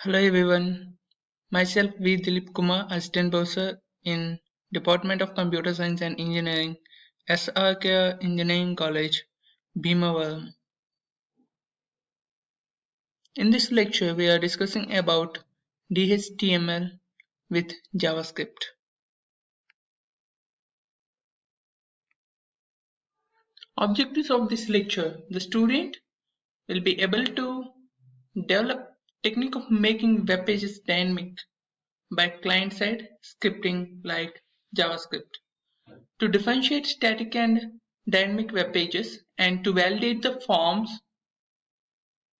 Hello everyone, myself V. Dilip Kumar, Assistant Professor in Department of Computer Science and Engineering, SRK Engineering College, Bhimavaram. In this lecture, we are discussing about DHTML with JavaScript. Objectives of this lecture: the student will be able to develop technique of making web pages dynamic by client-side scripting like JavaScript, to differentiate static and dynamic web pages, and to validate the forms,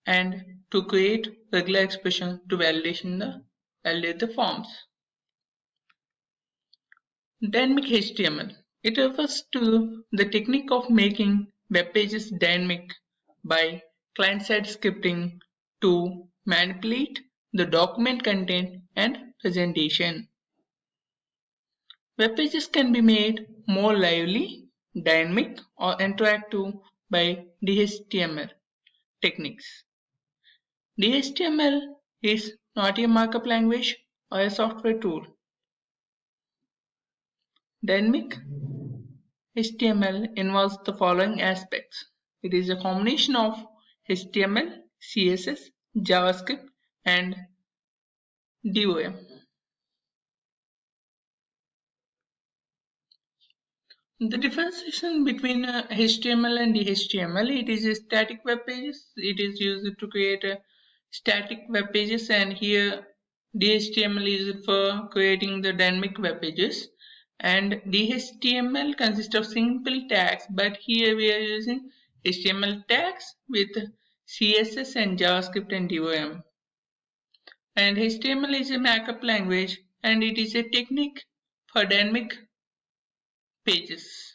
and to create regular expression to validate the forms. Dynamic HTML. It refers to the technique of making web pages dynamic by client-side scripting to manipulate the document content and presentation. Web pages can be made more lively, dynamic, or interactive by DHTML techniques. DHTML is not a markup language or a software tool. Dynamic HTML involves the following aspects. It is a combination of HTML, CSS, JavaScript, and DOM. The differentiation between HTML and DHTML, it is a static web pages. It is used to create static web pages, and here DHTML is for creating the dynamic web pages. And DHTML consists of simple tags, but here we are using HTML tags with CSS and JavaScript and DOM. And HTML is a markup language, and it is a technique for dynamic pages.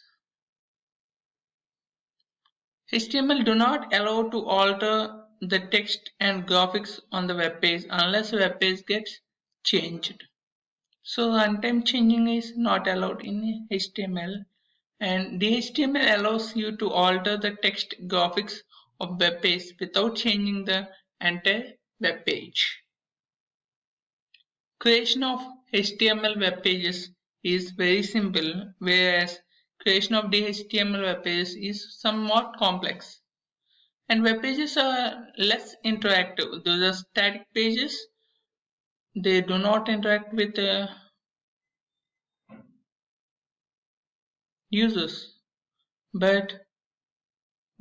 HTML do not allow to alter the text and graphics on the web page unless the web page gets changed. So runtime changing is not allowed in HTML, and the HTML allows you to alter the text graphics of web page without changing the entire web page. Creation of HTML web pages is very simple, whereas creation of DHTML web pages is somewhat complex. And web pages are less interactive. Those are static pages. They do not interact with users. But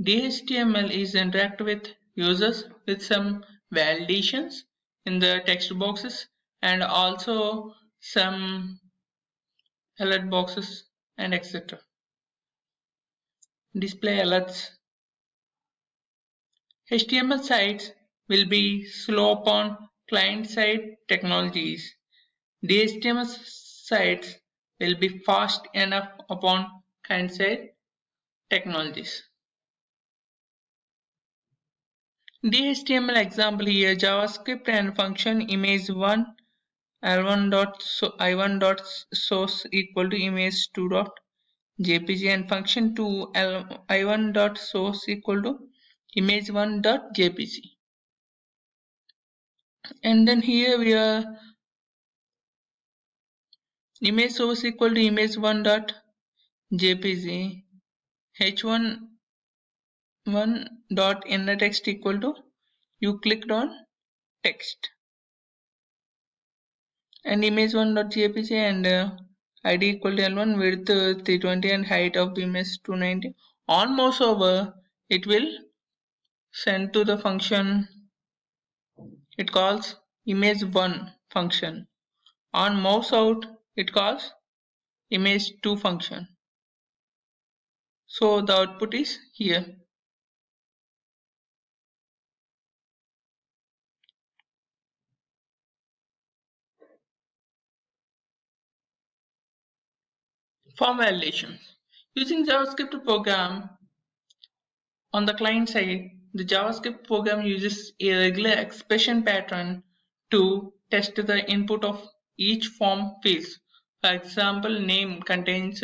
DHTML is interact with users with some validations in the text boxes and also some alert boxes and etc. Display alerts. HTML sites will be slow upon client-side technologies. DHTML sites will be fast enough upon client-side technologies. DHTML example here: JavaScript and function image1 i1.source equal to image2.jpg, and function 2 i1.source equal to image1.jpg. And then here we are image source equal to image1.jpg, h1.innerText equal to you clicked on text, and image1.jpg and id equal to l1, width 320 and height of the image 290. On mouse over, it will send to the function it calls image1 function. On mouse out, it calls image2 function. So the output is here. Form validation. Using JavaScript program on the client side, the JavaScript program uses a regular expression pattern to test the input of each form fields. For example, name contains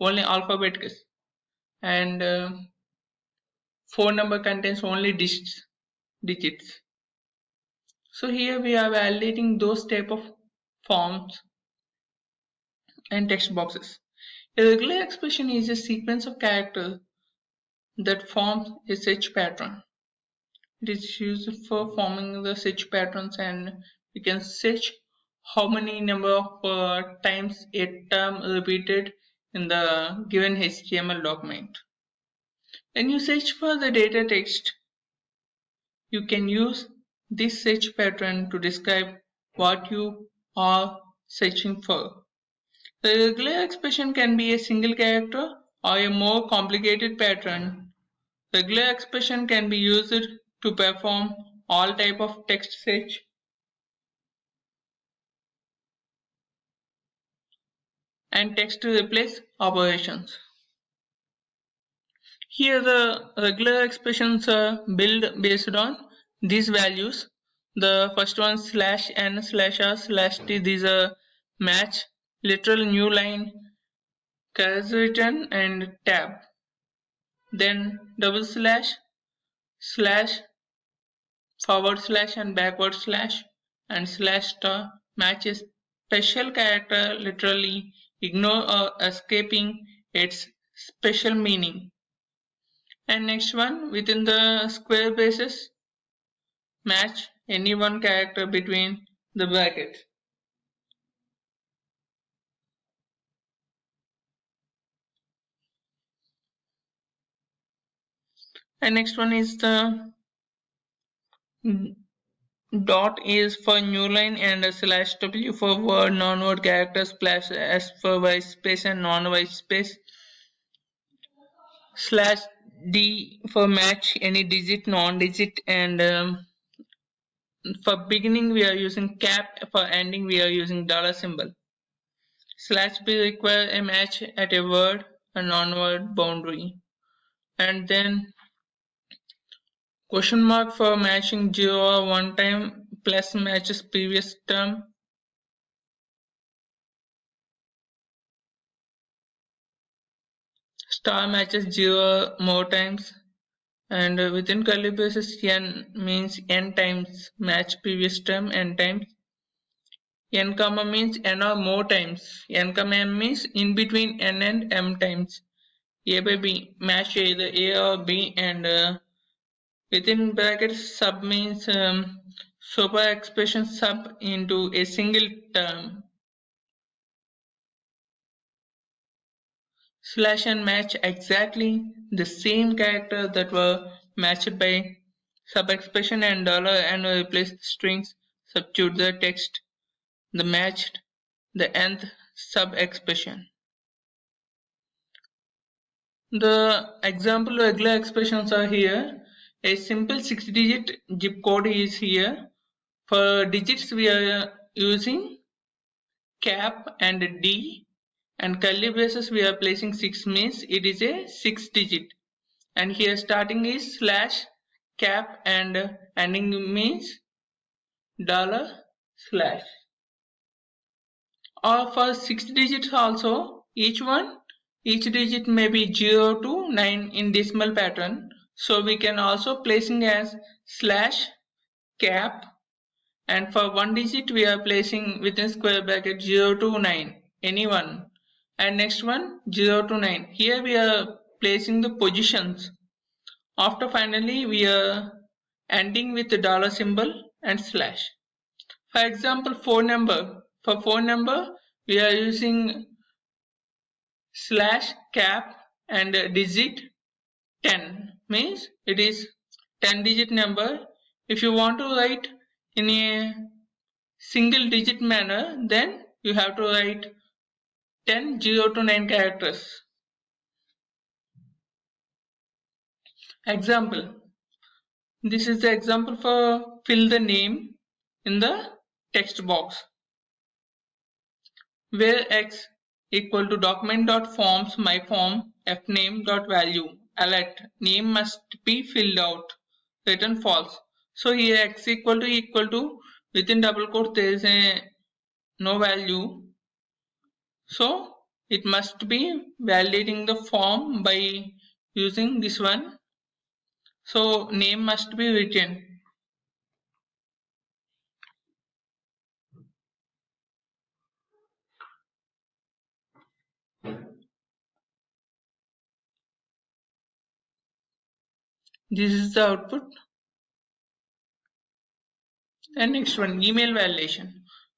only alphabets, and phone number contains only digits. So here we are validating those type of forms and text boxes. A regular expression is a sequence of characters that forms a search pattern. It is used for forming the search patterns, and we can search how many number of times a term repeated in the given HTML document. When you search for the data text, you can use this search pattern to describe what you are searching for. The regular expression can be a single character or a more complicated pattern. Regular expression can be used to perform all type of text search and text to replace operations. Here the regular expressions are built based on these values. The first one /n/r/t, these are match, literal, new line, character written, and tab. Then double slash, forward slash, and backward slash, and slash star matches special character, literally ignore or escaping its special meaning. And next one, within the square braces, match any one character between the brackets. And next one is the dot is for new line, and a slash w for word, non-word characters, slash s for white space and non-white space, slash d for match any digit, non-digit, and for beginning we are using cap, for ending we are using dollar symbol. Slash b require a match at a word, a non-word boundary, and then question mark for matching 0 or 1 time plus matches previous term. Star matches 0 more times, and within curly braces n means n times match previous term, n times. N comma means n or more times. N comma m means in between n and m times. A by b match either a or b, and within brackets sub means super expression sub into a single term. Slash and match exactly the same character that were matched by sub expression, and dollar and replace the strings, substitute the text, the matched, the nth sub expression. The example regular expressions are here. A simple 6-digit zip code is here. For digits we are using cap and D, and curly braces we are placing 6 means it is a 6-digit, and here starting is slash cap and ending means dollar slash. Or for 6 digits also, each digit may be 0 to 9 in decimal pattern, so we can also placing as slash cap, and for 1 digit we are placing within square bracket 0 to 9, any one, and next one 0 to 9. Here we are placing the positions. After finally we are ending with the dollar symbol and slash. For example, phone number. For phone number we are using slash cap and digit 10, means it is 10-digit number. If you want to write in a single digit manner, then you have to write 10 0 to 9 characters. Example. This is the example for fill the name in the text box, where x equal to document.forms myform fname.value alert name must be filled out, return false. So here x equal to within double quote there is a no value, so it must be validating the form by using this one. So name must be written. This is the output. And next one, email validation.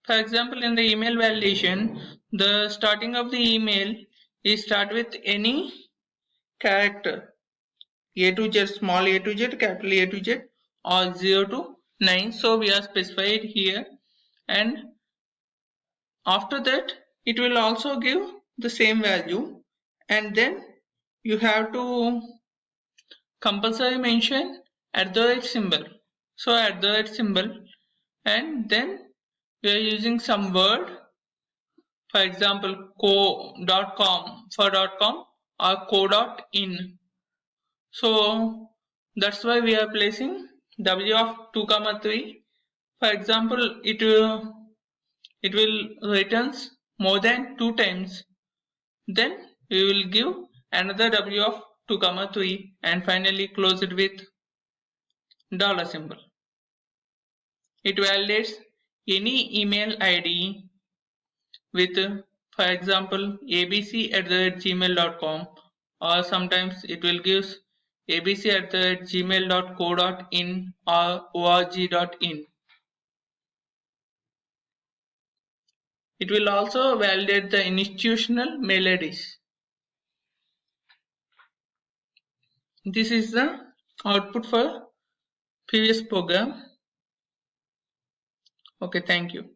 For example, in the email validation, the starting of the email is start with any character, A to Z, small a to Z, capital A to Z, or 0 to 9. So we are specified here, and after that it will also give the same value, and then you have to compulsory mention @ symbol. So @ symbol, and then we are using some word, for example co.com for .com or co.in. So that's why we are placing W of 2, 3. For example, it will returns more than 2 times. Then we will give another W of 2, 3 and finally close it with $ symbol. It validates any email ID with, for example, abc@gmail.com, or sometimes it will give abc@gmail.co.in or org.in. It will also validate the institutional mail IDs. This is the output for previous program. Okay, thank you.